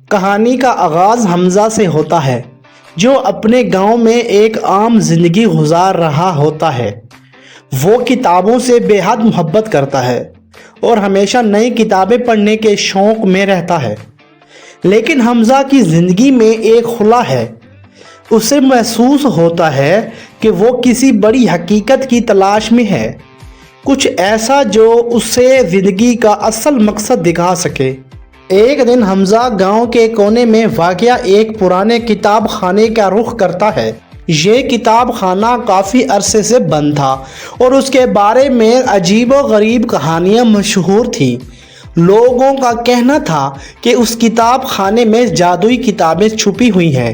کہانی کا آغاز حمزہ سے ہوتا ہے جو اپنے گاؤں میں ایک عام زندگی گزار رہا ہوتا ہے۔ وہ کتابوں سے بے حد محبت کرتا ہے اور ہمیشہ نئی کتابیں پڑھنے کے شوق میں رہتا ہے۔ لیکن حمزہ کی زندگی میں ایک خلا ہے۔ اسے محسوس ہوتا ہے کہ وہ کسی بڑی حقیقت کی تلاش میں ہے، کچھ ایسا جو اسے زندگی کا اصل مقصد دکھا سکے۔ ایک دن حمزہ گاؤں کے کونے میں واقع ایک پرانے کتاب خانے کا رخ کرتا ہے۔ یہ کتاب خانہ کافی عرصے سے بند تھا اور اس کے بارے میں عجیب و غریب کہانیاں مشہور تھیں۔ لوگوں کا کہنا تھا کہ اس کتاب خانے میں جادوئی کتابیں چھپی ہوئی ہیں،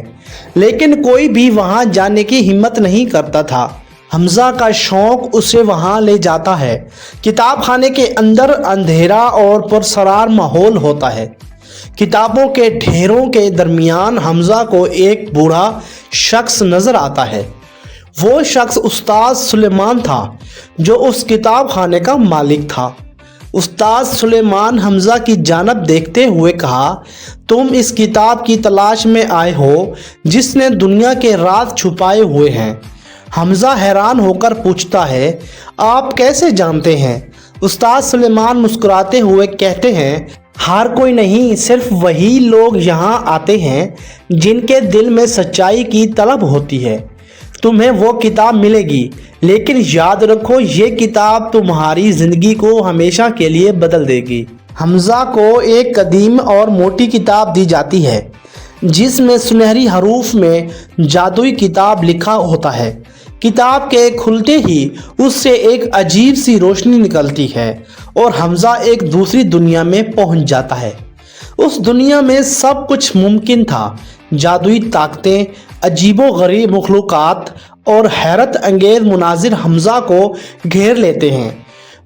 لیکن کوئی بھی وہاں جانے کی ہمت نہیں کرتا تھا۔ حمزہ کا شوق اسے وہاں لے جاتا ہے۔ کتاب خانے کے اندر اندھیرا اور پراسرار ماحول ہوتا ہے۔ کتابوں کے ڈھیروں کے درمیان حمزہ کو ایک بوڑھا شخص نظر آتا ہے۔ وہ شخص استاد سلیمان تھا جو اس کتاب خانے کا مالک تھا۔ استاد سلیمان حمزہ کی جانب دیکھتے ہوئے کہا، تم اس کتاب کی تلاش میں آئے ہو جس نے دنیا کے راز چھپائے ہوئے ہیں۔ حمزہ حیران ہو کر پوچھتا ہے، آپ کیسے جانتے ہیں؟ استاد سلیمان مسکراتے ہوئے کہتے ہیں، ہر کوئی نہیں، صرف وہی لوگ یہاں آتے ہیں جن کے دل میں سچائی کی طلب ہوتی ہے۔ تمہیں وہ کتاب ملے گی، لیکن یاد رکھو یہ کتاب تمہاری زندگی کو ہمیشہ کے لیے بدل دے گی۔ حمزہ کو ایک قدیم اور موٹی کتاب دی جاتی ہے جس میں سنہری حروف میں جادوئی کتاب لکھا ہوتا ہے۔ کتاب کے کھلتے ہی اس سے ایک عجیب سی روشنی نکلتی ہے اور حمزہ ایک دوسری دنیا میں پہنچ جاتا ہے۔ اس دنیا میں سب کچھ ممکن تھا۔ جادوئی طاقتیں، عجیب و غریب مخلوقات اور حیرت انگیز مناظر حمزہ کو گھیر لیتے ہیں۔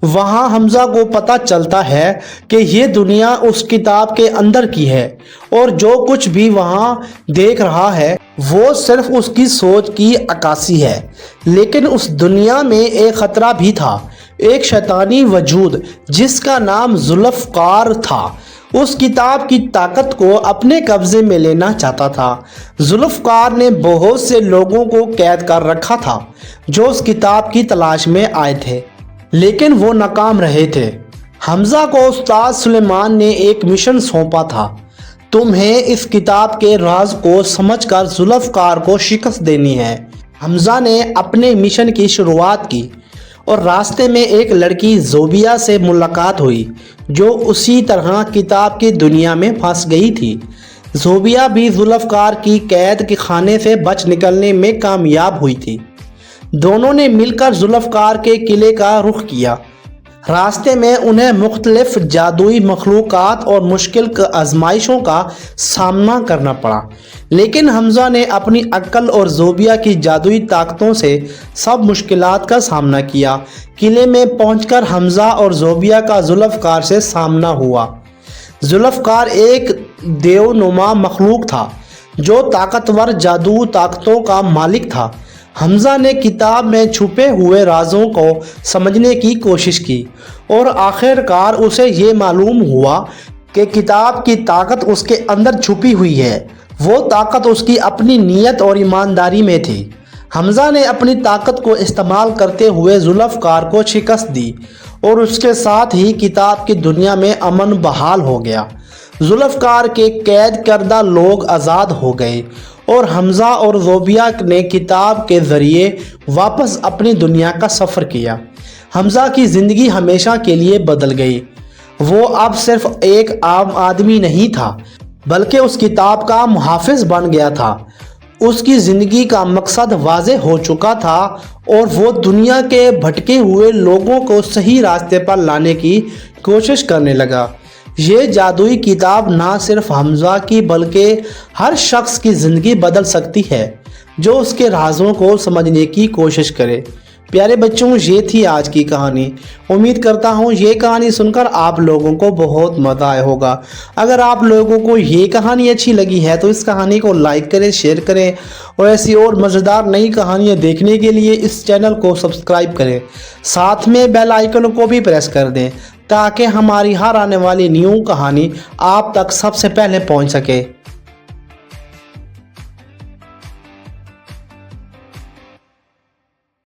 وہاں حمزہ کو پتہ چلتا ہے کہ یہ دنیا اس کتاب کے اندر کی ہے اور جو کچھ بھی وہاں دیکھ رہا ہے وہ صرف اس کی سوچ کی عکاسی ہے۔ لیکن اس دنیا میں ایک خطرہ بھی تھا، ایک شیطانی وجود جس کا نام ذوالفقار تھا۔ اس کتاب کی طاقت کو اپنے قبضے میں لینا چاہتا تھا۔ ذوالفقار نے بہت سے لوگوں کو قید کر رکھا تھا جو اس کتاب کی تلاش میں آئے تھے، لیکن وہ ناکام رہے تھے۔ حمزہ کو استاد سلیمان نے ایک مشن سونپا تھا، تمہیں اس کتاب کے راز کو سمجھ کر ذوالفقار کو شکست دینی ہے۔ حمزہ نے اپنے مشن کی شروعات کی اور راستے میں ایک لڑکی زوبیہ سے ملاقات ہوئی جو اسی طرح کتاب کی دنیا میں پھنس گئی تھی۔ زوبیہ بھی ذوالفقار کی قید کے خانے سے بچ نکلنے میں کامیاب ہوئی تھی۔ دونوں نے مل کر ذوالفقار کے قلعے کا رخ کیا۔ راستے میں انہیں مختلف جادوئی مخلوقات اور مشکل آزمائشوں کا سامنا کرنا پڑا، لیکن حمزہ نے اپنی عقل اور زوبیہ کی جادوئی طاقتوں سے سب مشکلات کا سامنا کیا۔ قلعے میں پہنچ کر حمزہ اور زوبیہ کا ذوالفقار سے سامنا ہوا۔ ذوالفقار ایک دیو نما مخلوق تھا جو طاقتور جادو طاقتوں کا مالک تھا۔ حمزہ نے کتاب میں چھپے ہوئے رازوں کو سمجھنے کی کوشش کی اور آخر کار اسے یہ معلوم ہوا کہ کتاب کی طاقت اس کے اندر چھپی ہوئی ہے۔ وہ طاقت اس کی اپنی نیت اور ایمانداری میں تھی۔ حمزہ نے اپنی طاقت کو استعمال کرتے ہوئے ذوالفقار کو شکست دی اور اس کے ساتھ ہی کتاب کی دنیا میں امن بحال ہو گیا۔ ذوالفقار کے قید کردہ لوگ آزاد ہو گئے اور حمزہ اور زوبیہ نے کتاب کے ذریعے واپس اپنی دنیا کا سفر کیا۔ حمزہ کی زندگی ہمیشہ کے لیے بدل گئی۔ وہ اب صرف ایک عام آدمی نہیں تھا بلکہ اس کتاب کا محافظ بن گیا تھا۔ اس کی زندگی کا مقصد واضح ہو چکا تھا اور وہ دنیا کے بھٹکے ہوئے لوگوں کو صحیح راستے پر لانے کی کوشش کرنے لگا۔ یہ جادوئی کتاب نہ صرف حمزہ کی بلکہ ہر شخص کی زندگی بدل سکتی ہے جو اس کے رازوں کو سمجھنے کی کوشش کرے۔ پیارے بچوں، یہ تھی آج کی کہانی۔ امید کرتا ہوں یہ کہانی سن کر آپ لوگوں کو بہت مزہ آیا ہوگا۔ اگر آپ لوگوں کو یہ کہانی اچھی لگی ہے تو اس کہانی کو لائک کریں، شیئر کریں اور ایسی اور مزیدار نئی کہانیاں دیکھنے کے لیے اس چینل کو سبسکرائب کریں۔ ساتھ میں بیل آئیکن کو بھی پریس کر دیں تاکہ ہماری ہر آنے والی نیو کہانی آپ تک سب سے پہلے پہنچ سکے۔